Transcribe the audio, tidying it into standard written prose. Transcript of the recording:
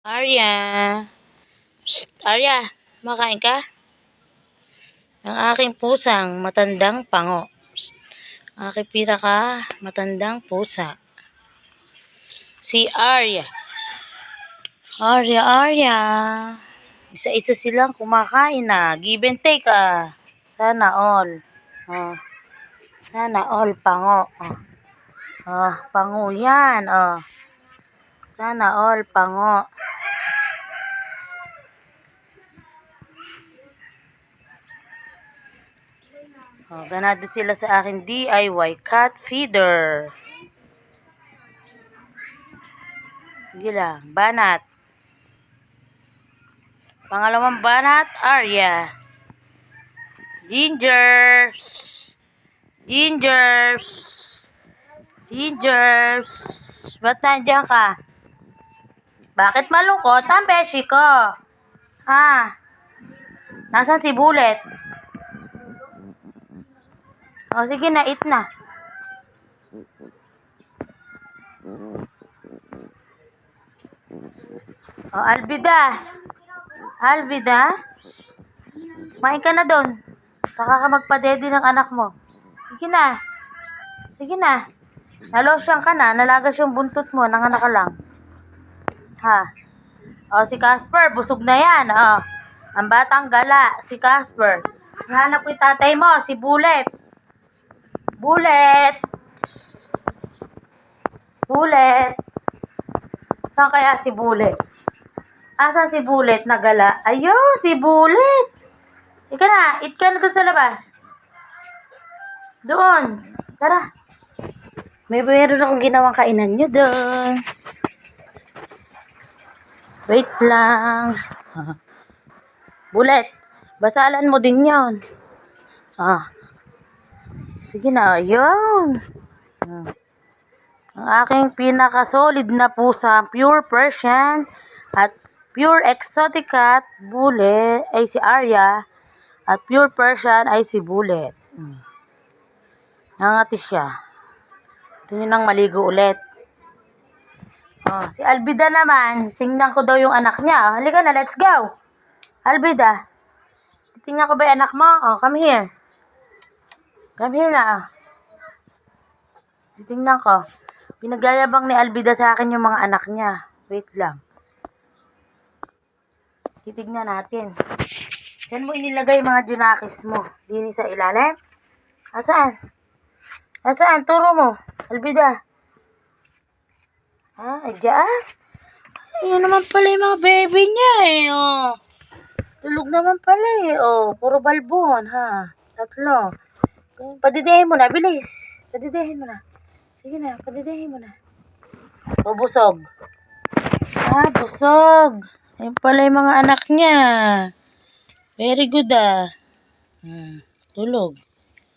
Arya. Psst, Arya, makain ka? Ang aking pusang matandang pango. Psst, aking pinaka matandang pusa. Si Arya. Arya. Isa-isa silang kumakain na. Give and take Sana all. Oh. Sana all pango. Pango yan. Sana all pango. Ganado sila sa aking DIY cat feeder. Sige lang, banat. Pangalawang banat, Arya. Ginger. Ginger. Ginger. Ba't nandiyan ka? Bakit malungkot ang beshi ko? Nasaan si Bullet? Sige na, eat na. Alvida? Kumain ka na doon. Saka ka magpadede ng anak mo. Sige na. Nalosyang ka na, nalagas yung buntot mo, nanganak ka lang. Si Casper, busog na yan. Ang batang gala, si Casper. Hanap ko yung tatay mo, si Bullet. Bullet. Saan kaya si Bullet? Asan si Bullet na gala? Ayun, si Bullet. Ika na, eat ka na doon sa labas. Doon. Tara. Meron akong ginawang kainan nyo doon. Wait lang. Bullet, basalan mo din yon. Sige na, ayun. Ang aking pinaka-solid na pusa, pure Persian at pure exotic cat, Bullet, ay si Arya. At pure Persian ay si Bullet. Nangati siya. Ito yun ang maligo ulit. Si Alvida naman, tingnan ko daw yung anak niya. Halika na, let's go. Alvida, tingnan ko ba yung anak mo? Come here. Come here na. Titingnan ko. Pinagyayabang ni Alvida sa akin yung mga anak niya. Wait lang. Titignan natin. Diyan mo inilagay yung mga junakis mo. Dini sa ilalim. Asaan? Turo mo. Alvida. Diyan. Ayun naman pala yung mga baby niya Tulog naman pala puro balbon Tatlo. Padidehin mo na, bilis. Padidehin mo na. Sige na, padidehin mo na. Busog. Busog. Ayun pala yung mga anak niya. Very good Tulog.